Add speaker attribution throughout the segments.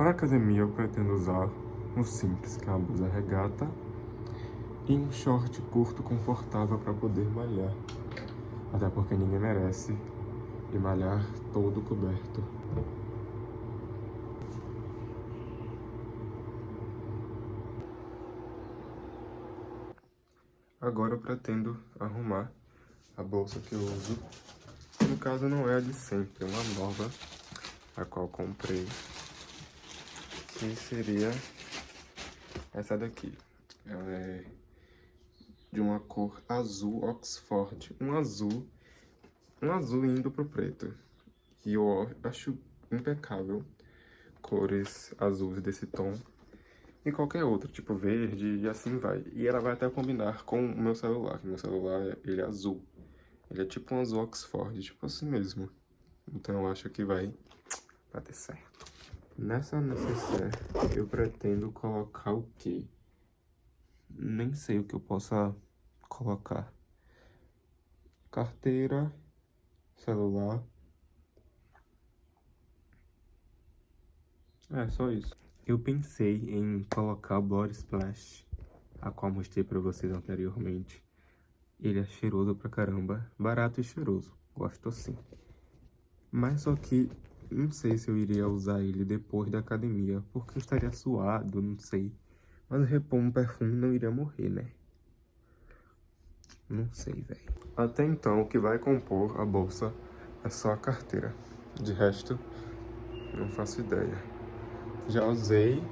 Speaker 1: Para a academia eu pretendo usar um simples, que é uma blusa regata, e um short curto confortável para poder malhar. Até porque ninguém merece ir malhar todo coberto. Agora eu pretendo arrumar a bolsa que eu uso. No caso não é a de sempre, é uma nova, a qual comprei. Que seria essa daqui. Ela é de uma cor azul Oxford. Um azul indo pro preto. E eu acho impecável cores azuis desse tom. E qualquer outro, tipo verde e assim vai. E ela vai até combinar com o meu celular. Meu celular, ele é azul. Ele é tipo um azul Oxford, tipo assim mesmo. Então eu acho que vai bater certo. Nessa necessaire, eu pretendo colocar o quê? Nem sei o que eu possa colocar. Carteira, celular. É, só isso. Eu pensei em colocar o Body Splash, a qual mostrei pra vocês anteriormente. Ele é cheiroso pra caramba, barato e cheiroso. Gosto assim. Mas só que não sei se eu iria usar ele depois da academia, porque eu estaria suado, não sei. Mas repor um perfume não iria morrer, né? Não sei, velho. Até então, o que vai compor a bolsa é só a carteira. De resto, não faço ideia. Já usei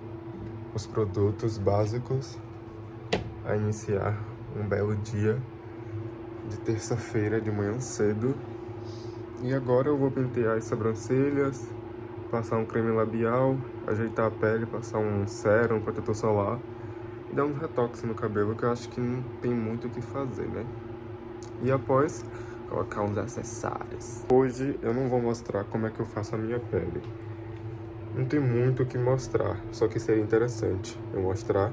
Speaker 1: os produtos básicos a iniciar um belo dia de terça-feira de manhã cedo. E agora eu vou pentear as sobrancelhas, passar um creme labial, ajeitar a pele, passar um sérum, um protetor solar e dar um retoque no cabelo, que eu acho que não tem muito o que fazer, né? E após, colocar uns acessórios. Hoje eu não vou mostrar como é que eu faço a minha pele. Não tem muito o que mostrar, só que seria interessante eu mostrar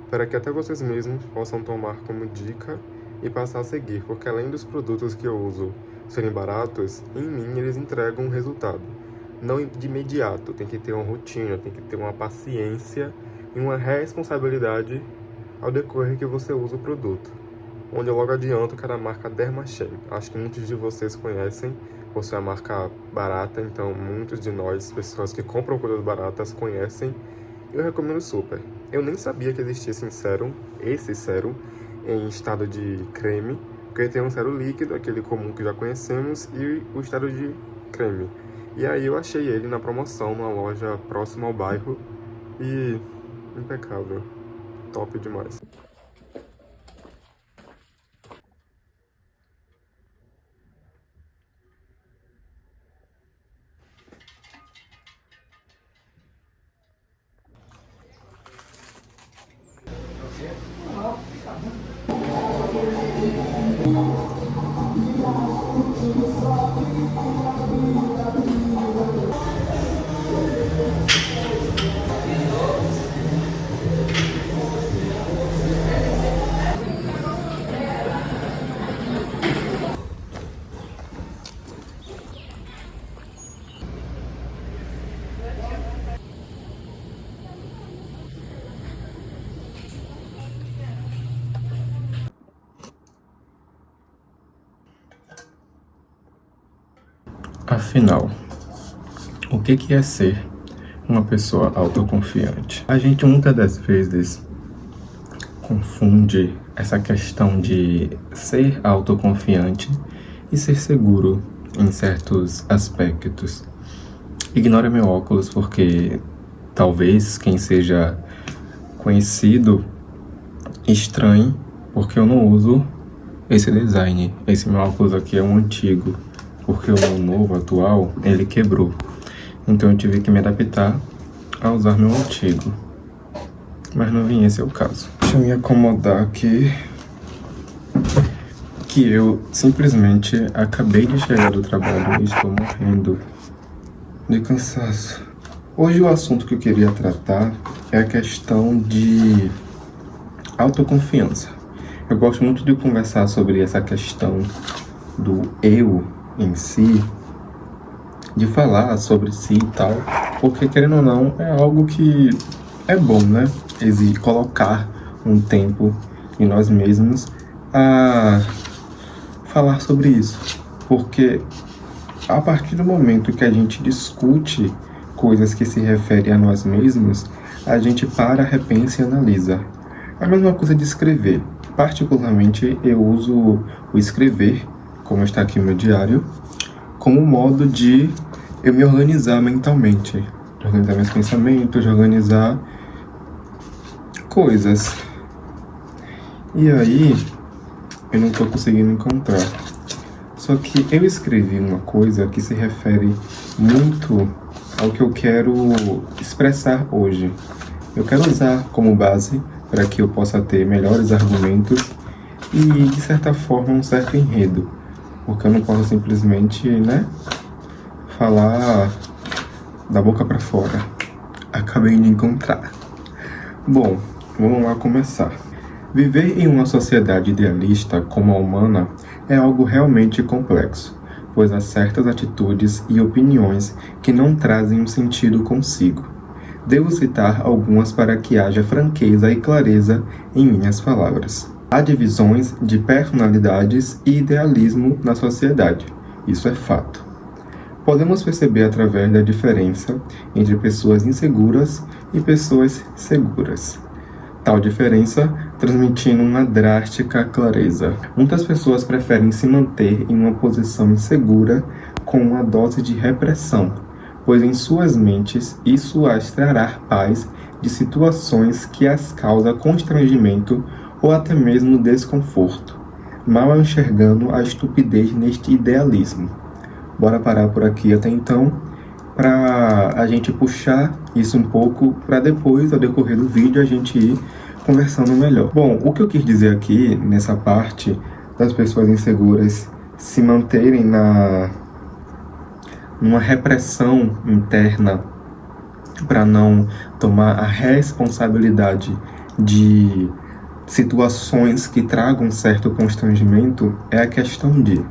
Speaker 1: para que até vocês mesmos possam tomar como dica e passar a seguir, porque além dos produtos que eu uso serem baratos, em mim eles entregam um resultado. Não de imediato, tem que ter uma rotina, tem que ter uma paciência e uma responsabilidade ao decorrer que você usa o produto. Onde eu logo adianto que era a marca Dermashave. Acho que muitos de vocês conhecem, por ser a marca barata, então muitos de nós, pessoas que compram coisas baratas, conhecem. Eu recomendo super. Eu nem sabia que existia esse sérum, em estado de creme, porque tem um sérum líquido, aquele comum que já conhecemos, e o estado de creme. E aí eu achei ele na promoção, numa loja próxima ao bairro, e impecável. Top demais. Afinal, o que é ser uma pessoa autoconfiante? A gente muitas das vezes confunde essa questão de ser autoconfiante e ser seguro em certos aspectos. Ignora meu óculos porque talvez quem seja conhecido estranhe porque eu não uso esse design. Esse meu óculos aqui é um antigo, porque o meu novo, atual, ele quebrou. Então eu tive que me adaptar a usar meu antigo. Mas não vim, esse é o caso. Deixa eu me acomodar aqui, que eu simplesmente acabei de chegar do trabalho e estou morrendo de cansaço. Hoje o assunto que eu queria tratar é a questão de autoconfiança. Eu gosto muito de conversar sobre essa questão do eu em si, de falar sobre si e tal, porque querendo ou não, é algo que é bom, né? Colocar um tempo em nós mesmos a falar sobre isso, porque a partir do momento que a gente discute coisas que se referem a nós mesmos, a gente para, repensa e analisa. A mesma coisa de escrever. Particularmente, eu uso o escrever, como está aqui no meu diário, como modo de eu me organizar mentalmente, de organizar meus pensamentos, de organizar coisas. E aí, eu não estou conseguindo encontrar. Só que eu escrevi uma coisa que se refere muito ao que eu quero expressar hoje. Eu quero usar como base para que eu possa ter melhores argumentos e, de certa forma, um certo enredo. Porque eu não posso simplesmente, falar da boca para fora. Acabei de encontrar. Bom, vamos lá começar. Viver em uma sociedade idealista como a humana é algo realmente complexo, pois há certas atitudes e opiniões que não trazem um sentido consigo. Devo citar algumas para que haja franqueza e clareza em minhas palavras. Há divisões de personalidades e idealismo na sociedade, isso é fato. Podemos perceber através da diferença entre pessoas inseguras e pessoas seguras. Tal diferença transmitindo uma drástica clareza. Muitas pessoas preferem se manter em uma posição insegura com uma dose de repressão, pois em suas mentes isso as trará paz de situações que as causa constrangimento ou até mesmo desconforto, mal enxergando a estupidez neste idealismo. Bora parar por aqui até então, para a gente puxar isso um pouco, para depois, ao decorrer do vídeo, a gente ir conversando melhor. Bom, o que eu quis dizer aqui, nessa parte das pessoas inseguras se manterem numa repressão interna para não tomar a responsabilidade de situações que tragam certo constrangimento, é a questão de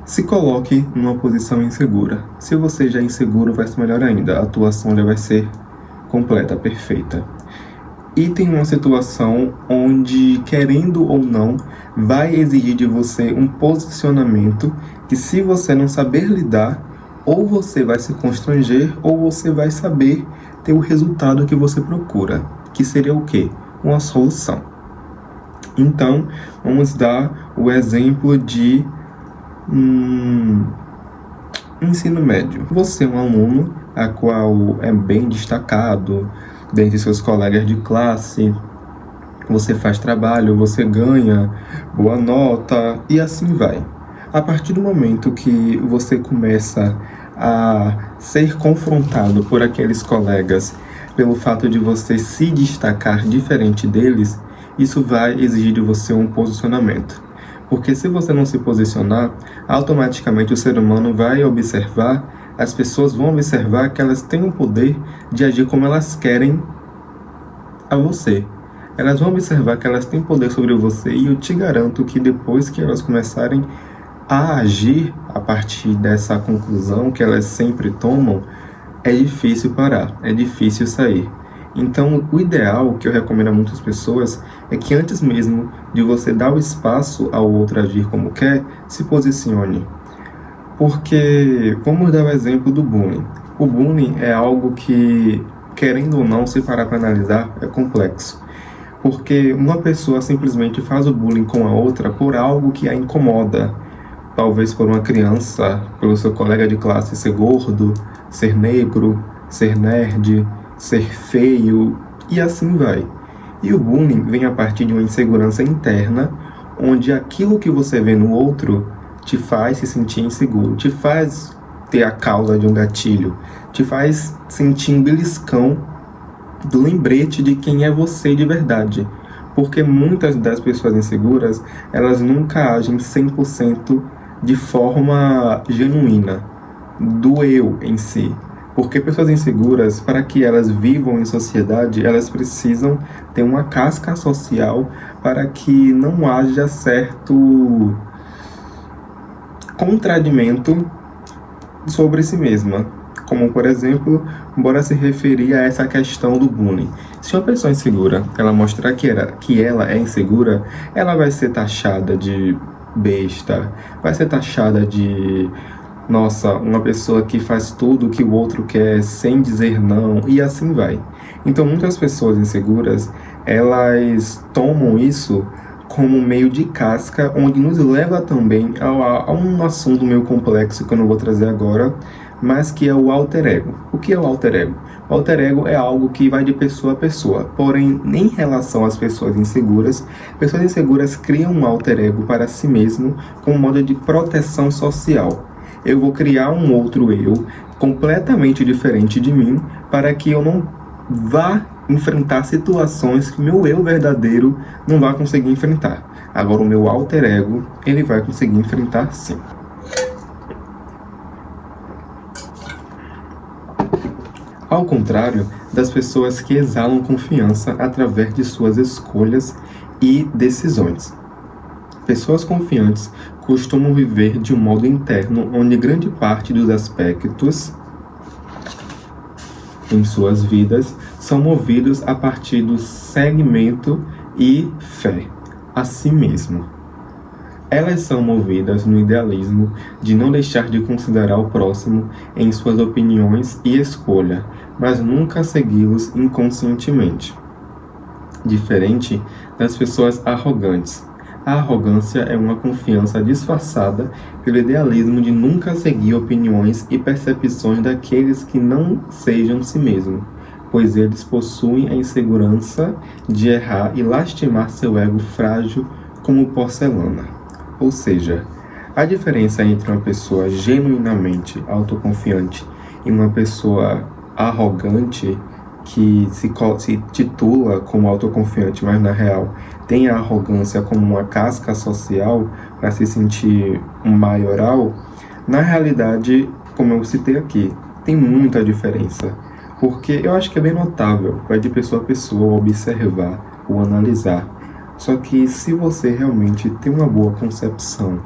Speaker 1: se coloque numa posição insegura. Se você já é inseguro, vai ser melhor ainda. A atuação já vai ser completa, perfeita. E tem uma situação onde, querendo ou não, vai exigir de você um posicionamento que, se você não saber lidar, ou você vai se constranger, ou você vai saber ter o resultado que você procura, que seria o quê? Uma solução. Então, vamos dar o exemplo de ensino médio. Você é um aluno a qual é bem destacado dentre seus colegas de classe, você faz trabalho, você ganha boa nota e assim vai. A partir do momento que você começa a ser confrontado por aqueles colegas pelo fato de você se destacar diferente deles, isso vai exigir de você um posicionamento. Porque se você não se posicionar, automaticamente o ser humano vai observar, as pessoas vão observar que elas têm o poder de agir como elas querem a você. Elas vão observar que elas têm poder sobre você e eu te garanto que depois que elas começarem a agir a partir dessa conclusão que elas sempre tomam, é difícil parar, é difícil sair. Então, o ideal que eu recomendo a muitas pessoas é que antes mesmo de você dar o espaço ao outro agir como quer, se posicione. Porque, vamos dar o exemplo do bullying. O bullying é algo que, querendo ou não, se parar para analisar, é complexo. Porque uma pessoa simplesmente faz o bullying com a outra por algo que a incomoda. Talvez por uma criança, pelo seu colega de classe ser gordo, ser negro, ser nerd, ser feio, e assim vai. E o bullying vem a partir de uma insegurança interna, onde aquilo que você vê no outro te faz se sentir inseguro, te faz ter a causa de um gatilho, te faz sentir um beliscão do lembrete de quem é você de verdade. Porque muitas das pessoas inseguras, elas nunca agem 100% de forma genuína, do eu em si. Porque pessoas inseguras, para que elas vivam em sociedade, elas precisam ter uma casca social para que não haja certo contradimento sobre si mesma. Como, por exemplo, bora se referir a essa questão do bullying. Se uma pessoa insegura, ela mostrar que ela é insegura, ela vai ser taxada de besta, vai ser taxada de, nossa, uma pessoa que faz tudo o que o outro quer sem dizer não, e assim vai. Então, muitas pessoas inseguras, elas tomam isso como meio de casca, onde nos leva também a um assunto meio complexo que eu não vou trazer agora, mas que é o alter ego. O que é o alter ego? O alter ego é algo que vai de pessoa a pessoa, porém, em relação às pessoas inseguras criam um alter ego para si mesmo como modo de proteção social. Eu vou criar um outro eu completamente diferente de mim para que eu não vá enfrentar situações que meu eu verdadeiro não vai conseguir enfrentar. Agora o meu alter ego, ele vai conseguir enfrentar sim. Ao contrário das pessoas que exalam confiança através de suas escolhas e decisões. Pessoas confiantes costumam viver de um modo interno onde grande parte dos aspectos em suas vidas são movidos a partir do segmento e fé a si mesmo. Elas são movidas no idealismo de não deixar de considerar o próximo em suas opiniões e escolha, mas nunca segui-los inconscientemente. Diferente das pessoas arrogantes. A arrogância é uma confiança disfarçada pelo idealismo de nunca seguir opiniões e percepções daqueles que não sejam si mesmo, pois eles possuem a insegurança de errar e lastimar seu ego frágil como porcelana. Ou seja, a diferença entre uma pessoa genuinamente autoconfiante e uma pessoa arrogante que se titula como autoconfiante, mas na real tem a arrogância como uma casca social para se sentir um maioral, na realidade, como eu citei aqui, tem muita diferença. Porque eu acho que é bem notável, vai de pessoa a pessoa observar ou analisar. Só que se você realmente tem uma boa concepção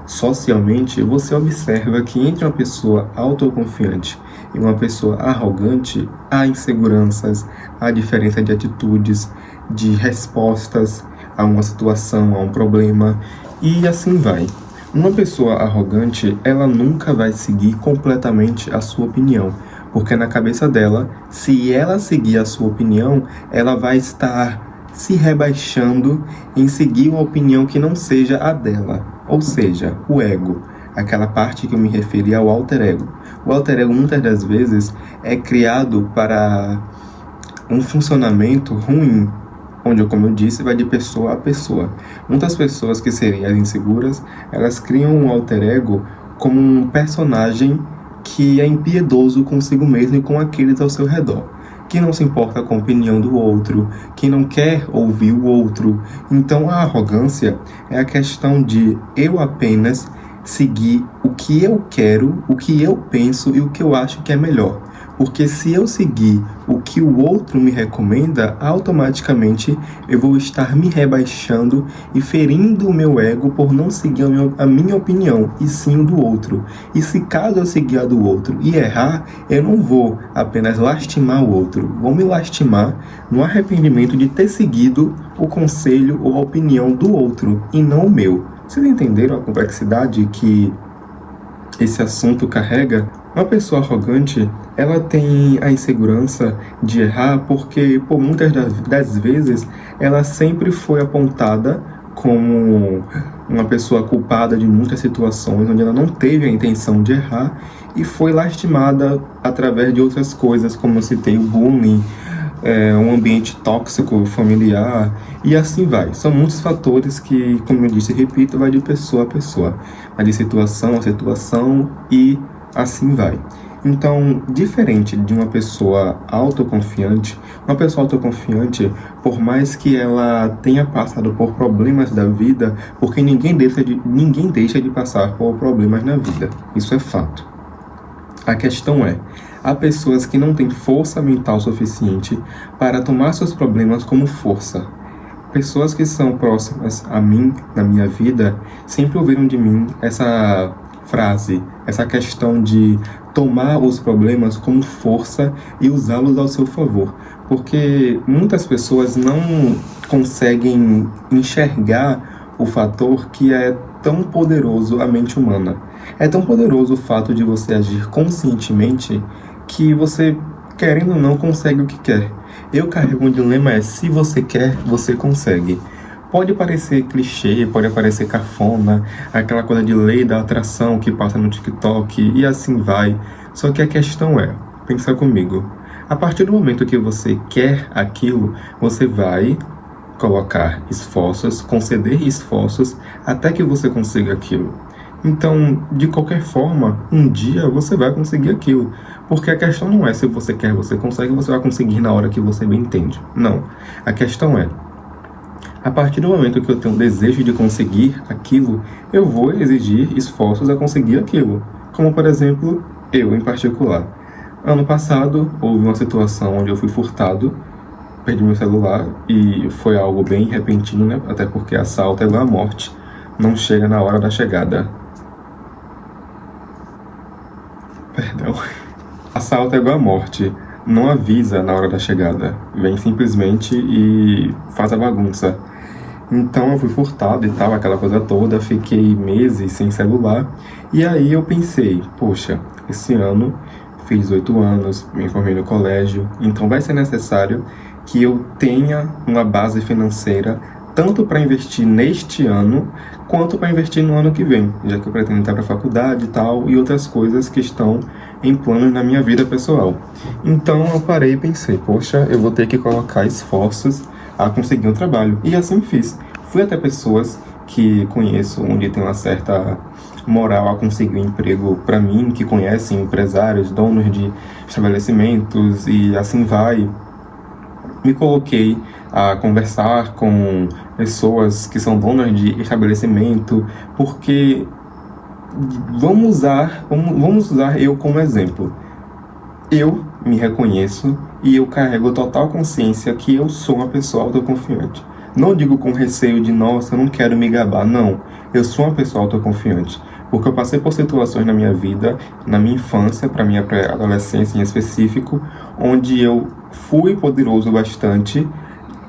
Speaker 1: socialmente, você observa que entre uma pessoa autoconfiante e uma pessoa arrogante, há inseguranças, há diferença de atitudes, de respostas a uma situação, a um problema, e assim vai. Uma pessoa arrogante, ela nunca vai seguir completamente a sua opinião, porque na cabeça dela, se ela seguir a sua opinião, ela vai estar se rebaixando em seguir uma opinião que não seja a dela, ou seja, o ego, aquela parte que eu me referi ao alter ego. O alter ego muitas das vezes é criado para um funcionamento ruim, onde, como eu disse, vai de pessoa a pessoa. Muitas pessoas que seriam as inseguras, elas criam um alter ego como um personagem que é impiedoso consigo mesmo e com aqueles ao seu redor, que não se importa com a opinião do outro, que não quer ouvir o outro. Então a arrogância é a questão de eu apenas seguir o que eu quero, o que eu penso e o que eu acho que é melhor. Porque se eu seguir o que o outro me recomenda, automaticamente eu vou estar me rebaixando e ferindo o meu ego por não seguir a minha opinião, e sim o do outro. E se caso eu seguir a do outro e errar, eu não vou apenas lastimar o outro, vou me lastimar no arrependimento de ter seguido o conselho ou a opinião do outro e não o meu. Vocês entenderam a complexidade que esse assunto carrega? Uma pessoa arrogante, ela tem a insegurança de errar porque, por muitas das vezes, ela sempre foi apontada como uma pessoa culpada de muitas situações onde ela não teve a intenção de errar e foi lastimada através de outras coisas, como eu citei, o bullying, um ambiente tóxico familiar, e assim vai. São muitos fatores que, como eu disse e repito, vai de pessoa a pessoa, vai de situação a situação e assim vai. Então, diferente de uma pessoa autoconfiante, por mais que ela tenha passado por problemas da vida, porque ninguém deixa de passar por problemas na vida, isso é fato. A questão é, há pessoas que não têm força mental suficiente para tomar seus problemas como força. Pessoas que são próximas a mim, na minha vida, sempre ouviram de mim essa frase, essa questão de tomar os problemas como força e usá-los ao seu favor. Porque muitas pessoas não conseguem enxergar o fator que é tão poderoso a mente humana. É tão poderoso o fato de você agir conscientemente que você, querendo ou não, consegue o que quer. Eu carrego um dilema, se você quer, você consegue. Pode parecer clichê, pode parecer cafona, aquela coisa de lei da atração que passa no TikTok e assim vai. Só que a questão é, pensa comigo, a partir do momento que você quer aquilo, você vai colocar esforços, conceder esforços até que você consiga aquilo. Então, de qualquer forma, um dia você vai conseguir aquilo. Porque a questão não é se você quer, você consegue, você vai conseguir na hora que você bem entende. Não. A questão é, a partir do momento que eu tenho o desejo de conseguir aquilo, eu vou exigir esforços a conseguir aquilo. Como, por exemplo, eu em particular. Ano passado, houve uma situação onde eu fui furtado, perdi meu celular e foi algo bem repentino, né? Até porque assalto é igual a morte, não chega na hora da chegada. Perdão. Assalto é igual a morte, não avisa na hora da chegada, vem simplesmente e faz a bagunça. Então eu fui furtado e tal, aquela coisa toda, fiquei meses sem celular. E aí eu pensei, poxa, esse ano fiz 18 anos, me formei no colégio, então vai ser necessário que eu tenha uma base financeira tanto para investir neste ano, quanto para investir no ano que vem, já que eu pretendo entrar para a faculdade e tal, e outras coisas que estão em planos na minha vida pessoal. Então eu parei e pensei, poxa, eu vou ter que colocar esforços a conseguir um trabalho. E assim fiz. Fui até pessoas que conheço, onde tem uma certa moral a conseguir um emprego para mim, que conhecem empresários, donos de estabelecimentos e assim vai. Me coloquei a conversar com pessoas que são donas de estabelecimento, porque vamos usar eu como exemplo. Eu me reconheço e eu carrego total consciência que eu sou uma pessoa autoconfiante. Não digo com receio de, nossa, eu não quero me gabar, não. Eu sou uma pessoa autoconfiante, porque eu passei por situações na minha vida, na minha infância, para minha pré-adolescência em específico, onde eu fui poderoso bastante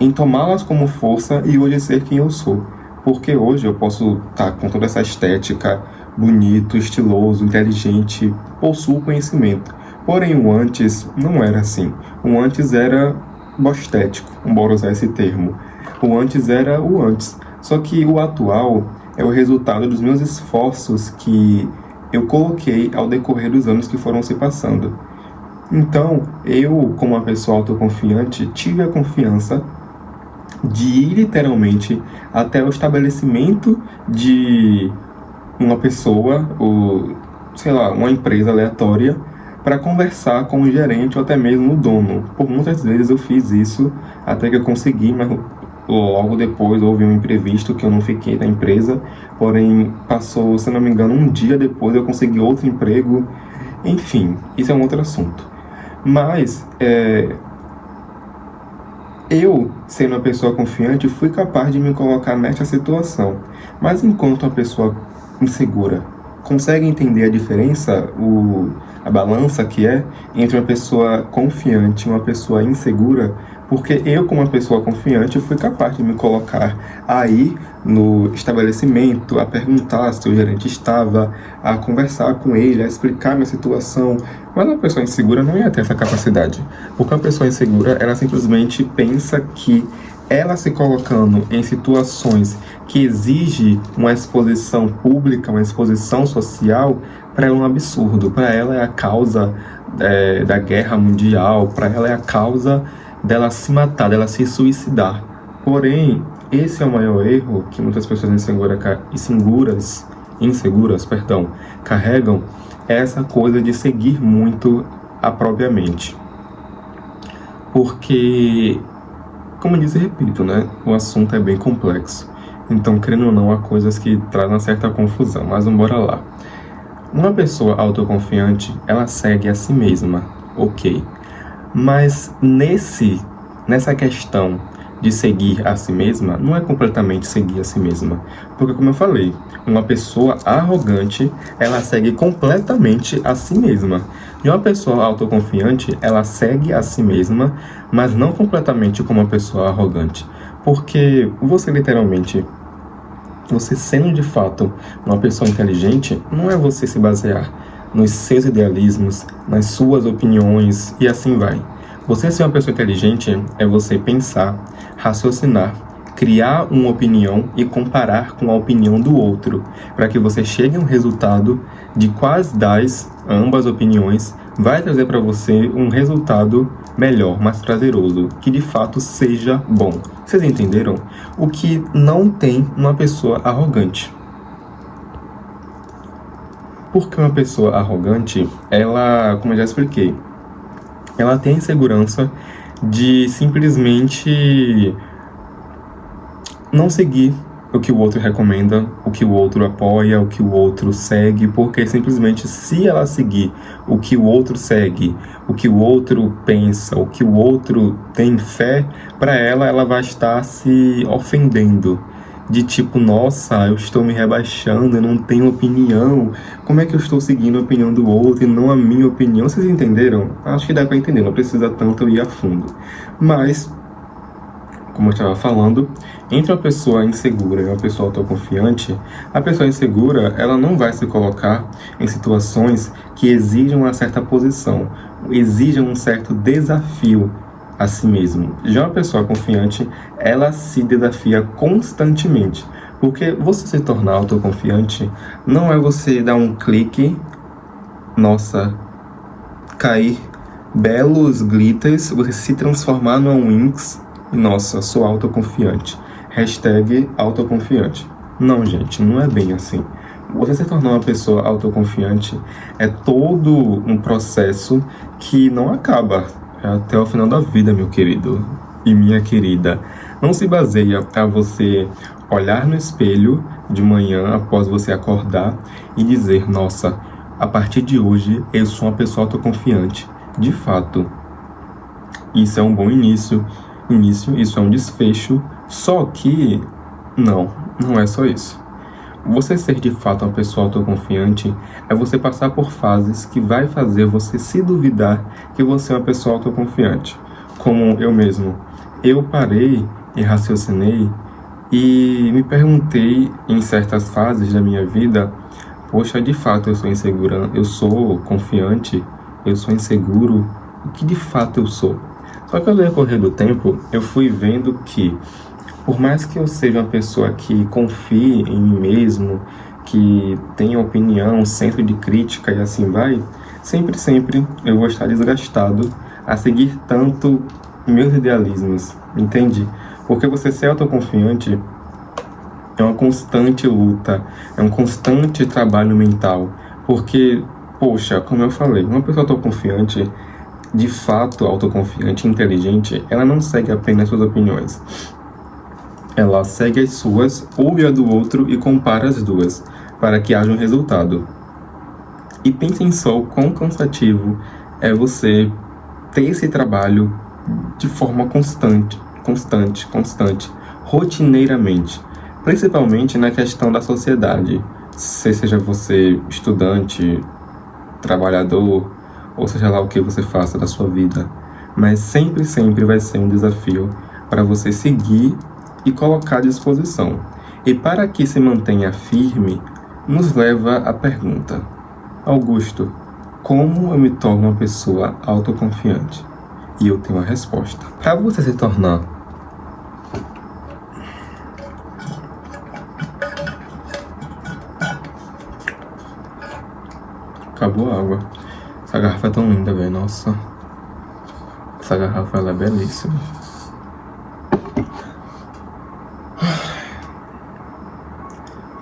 Speaker 1: em tomá-las como força e hoje ser quem eu sou. Porque hoje eu posso estar com toda essa estética, bonito, estiloso, inteligente, possuo conhecimento. Porém, o antes não era assim. O antes era bostético, embora usar esse termo. O antes era o antes. Só que o atual é o resultado dos meus esforços que eu coloquei ao decorrer dos anos que foram se passando. Então, eu, como uma pessoa autoconfiante, tive a confiança de ir literalmente até o estabelecimento de uma pessoa, ou sei lá, uma empresa aleatória, para conversar com o gerente ou até mesmo o dono. Por muitas vezes eu fiz isso até que eu consegui, mas logo depois houve um imprevisto que eu não fiquei na empresa, porém passou, se não me engano, um dia depois eu consegui outro emprego. Enfim, isso é um outro assunto. Mas eu, sendo uma pessoa confiante, fui capaz de me colocar nesta situação. Mas enquanto uma pessoa insegura consegue entender a diferença, a balança que é entre uma pessoa confiante e uma pessoa insegura, porque eu, como uma pessoa confiante, fui capaz de me colocar aí no estabelecimento, a perguntar se o gerente estava, a conversar com ele, a explicar minha situação. Mas uma pessoa insegura não ia ter essa capacidade, porque uma pessoa insegura, ela simplesmente pensa que ela se colocando em situações que exigem uma exposição pública, uma exposição social, para ela é um absurdo. Para ela é a causa da guerra mundial, para ela é a causa dela se matar, dela se suicidar. Porém, esse é o maior erro que muitas pessoas inseguras, carregam, é essa coisa de seguir muito a própria mente. Porque, como eu disse e repito, né, o assunto é bem complexo. Então, querendo ou não, há coisas que trazem uma certa confusão, mas vamos embora lá. Uma pessoa autoconfiante, ela segue a si mesma, ok. Mas nessa questão de seguir a si mesma não é completamente seguir a si mesma. Porque, como eu falei, uma pessoa arrogante, ela segue completamente a si mesma. E uma pessoa autoconfiante, ela segue a si mesma, mas não completamente como uma pessoa arrogante. Porque você literalmente, você sendo de fato uma pessoa inteligente, não é você se basear nos seus idealismos, nas suas opiniões e assim vai. Você ser uma pessoa inteligente é você pensar, raciocinar, criar uma opinião e comparar com a opinião do outro, para que você chegue a um resultado de quais das ambas opiniões vai trazer para você um resultado melhor, mais prazeroso, que de fato seja bom. Vocês entenderam? O que não tem uma pessoa arrogante. Porque uma pessoa arrogante, ela, como eu já expliquei, ela tem a insegurança de simplesmente não seguir o que o outro recomenda, o que o outro apoia, o que o outro segue, porque simplesmente se ela seguir o que o outro segue, o que o outro pensa, o que o outro tem fé, para ela vai estar se ofendendo. De tipo, nossa, eu estou me rebaixando, eu não tenho opinião, como é que eu estou seguindo a opinião do outro e não a minha opinião? Vocês entenderam? Acho que dá para entender, não precisa tanto ir a fundo. Mas, como eu estava falando, entre uma pessoa insegura e uma pessoa autoconfiante, a pessoa insegura, ela não vai se colocar em situações que exijam uma certa posição, exijam um certo desafio a si mesmo. Já uma pessoa confiante, ela se desafia constantemente, porque você se tornar autoconfiante não é você dar um clique, nossa, cair belos glitters, você se transformar numa Winx, nossa, sou autoconfiante. Hashtag autoconfiante. Não, gente, não é bem assim. Você se tornar uma pessoa autoconfiante é todo um processo que não acaba até o final da vida, meu querido e minha querida. Não se baseia a você olhar no espelho de manhã após você acordar e dizer, nossa, a partir de hoje eu sou uma pessoa autoconfiante. De fato, isso é um bom início, isso é um desfecho, só que não é só isso. Você ser de fato uma pessoa autoconfiante é você passar por fases que vai fazer você se duvidar que você é uma pessoa autoconfiante. Como eu mesmo. Eu parei e raciocinei e me perguntei em certas fases da minha vida, poxa, de fato eu sou insegura, eu sou confiante, eu sou inseguro, o que de fato eu sou? Só que ao decorrer do tempo, eu fui vendo que, por mais que eu seja uma pessoa que confie em mim mesmo, que tenha opinião, centro de crítica e assim vai, sempre eu vou estar desgastado a seguir tanto meus idealismos, entende? Porque você ser autoconfiante é uma constante luta, é um constante trabalho mental, porque, poxa, como eu falei, uma pessoa autoconfiante, de fato autoconfiante, inteligente, ela não segue apenas suas opiniões. Ela segue as suas, ouve a do outro e compara as duas, para que haja um resultado. E pensem só o quão cansativo é você ter esse trabalho de forma constante, rotineiramente. Principalmente na questão da sociedade, seja você estudante, trabalhador, ou seja lá o que você faça da sua vida. Mas sempre vai ser um desafio para você seguir e colocar à disposição. E para que se mantenha firme, nos leva à pergunta: Augusto, como eu me torno uma pessoa autoconfiante? E eu tenho a resposta. Para você se tornar Acabou a água. Essa garrafa é tão linda, velho. Nossa. Essa garrafa, ela é belíssima.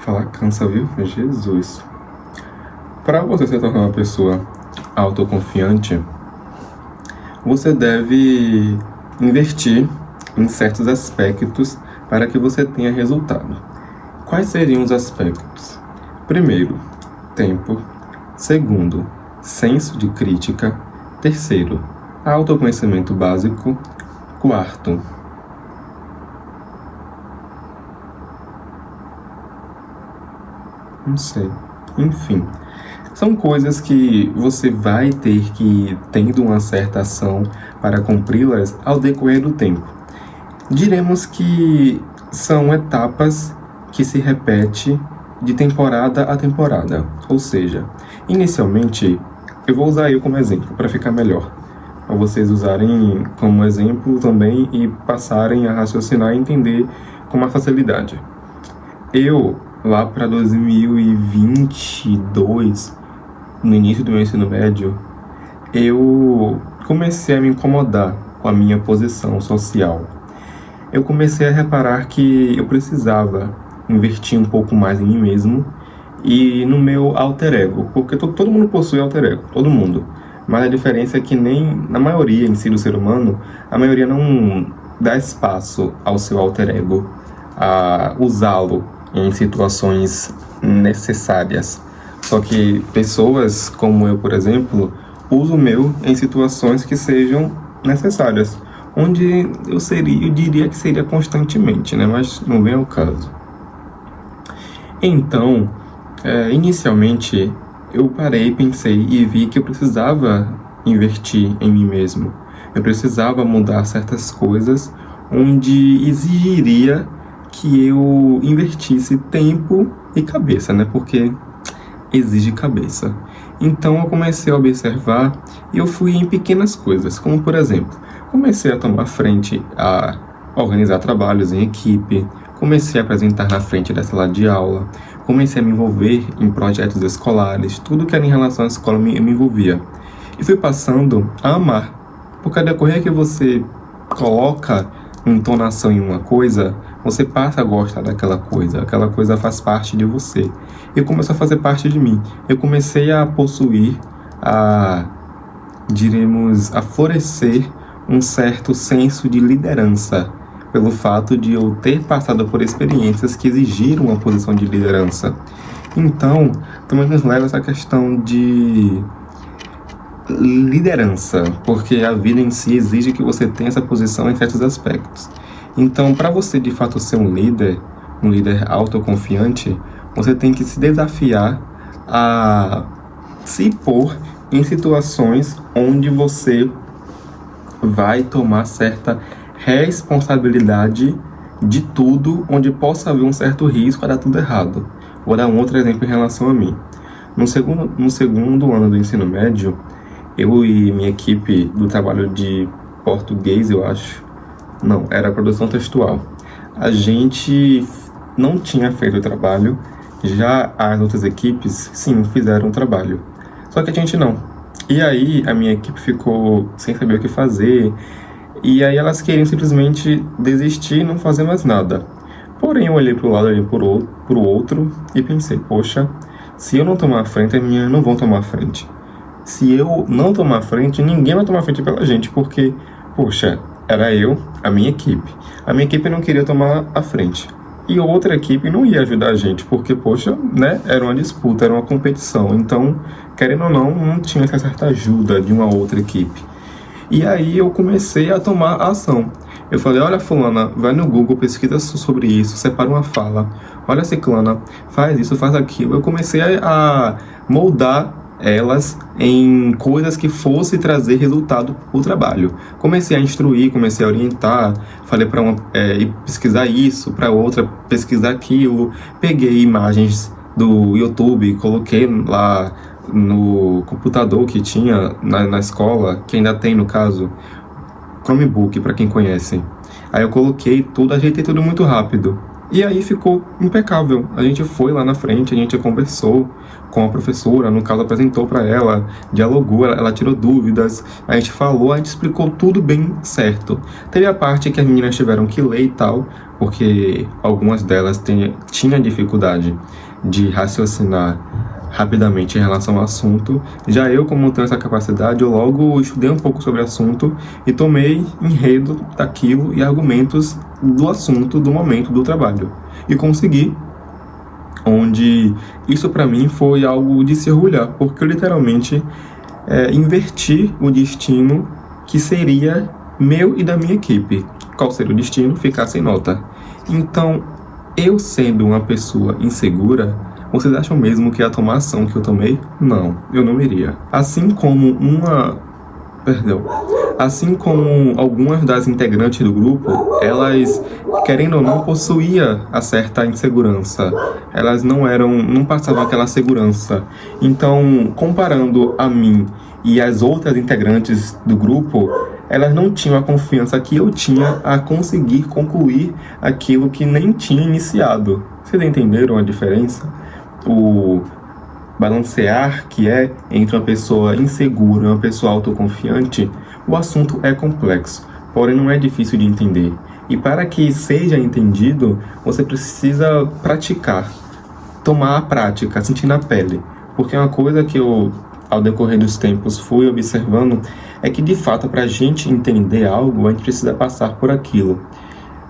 Speaker 1: Falar cansa, viu? Jesus. Para você se tornar uma pessoa autoconfiante, você deve investir em certos aspectos para que você tenha resultado. Quais seriam os aspectos? Primeiro, tempo. Segundo, senso de crítica. Terceiro, autoconhecimento básico. Quarto, Não sei. Enfim, são coisas que você vai ter que ir tendo uma certa ação para cumpri-las ao decorrer do tempo. Diremos que são etapas que se repetem de temporada a temporada. Ou seja, inicialmente, eu vou usar eu como exemplo para ficar melhor, para vocês usarem como exemplo também e passarem a raciocinar e entender com mais facilidade. Eu, lá para 2022, no início do meu ensino médio, eu comecei a me incomodar com a minha posição social. Eu comecei a reparar que eu precisava investir um pouco mais em mim mesmo e no meu alter ego, porque todo mundo possui alter ego, todo mundo. Mas a diferença é que nem na maioria em si do ser humano, a maioria não dá espaço ao seu alter ego, a usá-lo em situações necessárias. Só que pessoas como eu, por exemplo, uso o meu em situações que sejam necessárias, onde eu diria que seria constantemente, né? Mas não vem ao caso. Então, inicialmente, eu parei, pensei e vi que eu precisava investir em mim mesmo. Eu precisava mudar certas coisas onde exigiria que eu investisse tempo e cabeça, né? Porque exige cabeça. Então eu comecei a observar e eu fui em pequenas coisas, como por exemplo, comecei a tomar frente a organizar trabalhos em equipe, comecei a apresentar na frente da sala de aula, comecei a me envolver em projetos escolares, tudo que era em relação à escola eu me envolvia. E fui passando a amar, porque a decorrer que você coloca entonação em uma coisa, você passa a gostar daquela coisa, aquela coisa faz parte de você. E começou a fazer parte de mim. Eu comecei a possuir, a florescer um certo senso de liderança, pelo fato de eu ter passado por experiências que exigiram uma posição de liderança. Então, também nos leva a essa questão de liderança, porque a vida em si exige que você tenha essa posição em certos aspectos. Então, para você de fato ser um líder autoconfiante, você tem que se desafiar a se pôr em situações onde você vai tomar certa responsabilidade de tudo, onde possa haver um certo risco a dar tudo errado. Vou dar um outro exemplo em relação a mim. No segundo ano do ensino médio, eu e minha equipe do trabalho de português, eu acho, não, era produção textual, a gente não tinha feito o trabalho, já as outras equipes, sim, fizeram o trabalho, só que a gente não. E aí a minha equipe ficou sem saber o que fazer, e aí elas queriam simplesmente desistir e não fazer mais nada. Porém, eu olhei para o lado, olhei para o outro e pensei, poxa, se eu não tomar a frente, as meninas não vão tomar a frente. Se eu não tomar a frente, ninguém vai tomar a frente pela gente, porque, poxa, era eu, a minha equipe. A minha equipe não queria tomar a frente. E outra equipe não ia ajudar a gente, porque, poxa, né, era uma disputa, era uma competição. Então, querendo ou não tinha essa certa ajuda de uma outra equipe. E aí eu comecei a tomar a ação. Eu falei, olha fulana, vai no Google, pesquisa sobre isso, separa uma fala. Olha ciclana, faz isso, faz aquilo. Eu comecei a moldar elas em coisas que fosse trazer resultado para o trabalho. Comecei a instruir, comecei a orientar, falei para uma pesquisar isso, para outra pesquisar aquilo. Peguei imagens do YouTube, coloquei lá no computador que tinha na escola, que ainda tem no caso, Chromebook, para quem conhece. Aí eu coloquei tudo, ajeitei tudo muito rápido. E aí ficou impecável. A gente foi lá na frente, a gente conversou com a professora, no caso apresentou para ela, dialogou, ela tirou dúvidas, a gente falou, a gente explicou tudo bem certo. Teve a parte que as meninas tiveram que ler e tal, porque algumas delas tinham dificuldade de raciocinar rapidamente em relação ao assunto. Já eu, como tenho essa capacidade, eu logo estudei um pouco sobre o assunto e tomei enredo daquilo e argumentos do assunto, do momento, do trabalho. E consegui, onde isso para mim foi algo de se orgulhar, porque eu literalmente inverti o destino que seria meu e da minha equipe. Qual seria o destino? Ficar sem nota. Então, eu sendo uma pessoa insegura, Vocês acham mesmo que ia tomar a ação que eu tomei? Não, eu não iria. Assim como algumas das integrantes do grupo, elas, querendo ou não, possuía a certa insegurança. Elas não passavam aquela segurança. Então, comparando a mim e as outras integrantes do grupo, elas não tinham a confiança que eu tinha a conseguir concluir aquilo que nem tinha iniciado. Vocês entenderam a diferença? O balancear que é entre uma pessoa insegura e uma pessoa autoconfiante, o assunto é complexo, porém não é difícil de entender. E para que seja entendido, você precisa praticar, tomar a prática, sentir na pele. Porque uma coisa que eu, ao decorrer dos tempos, fui observando é que, de fato, para a gente entender algo, a gente precisa passar por aquilo.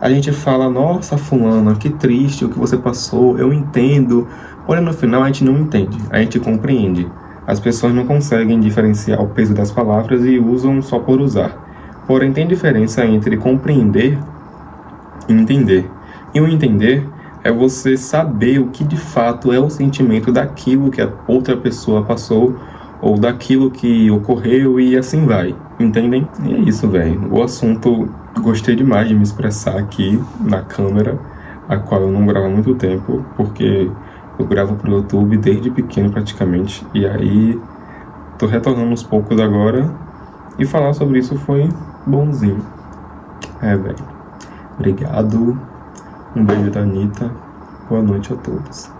Speaker 1: A gente fala, nossa, fulana, que triste o que você passou, eu entendo. Porém, no final, a gente não entende, a gente compreende. As pessoas não conseguem diferenciar o peso das palavras e usam só por usar. Porém, tem diferença entre compreender e entender. E o entender é você saber o que de fato é o sentimento daquilo que a outra pessoa passou ou daquilo que ocorreu e assim vai. Entendem? E é isso, velho. O assunto, gostei demais de me expressar aqui na câmera, a qual eu não gravo há muito tempo, porque eu gravo pro YouTube desde pequeno praticamente, e aí tô retornando aos poucos agora, e falar sobre isso foi bonzinho. Velho. Obrigado. Um beijo da Anitta. Boa noite a todos.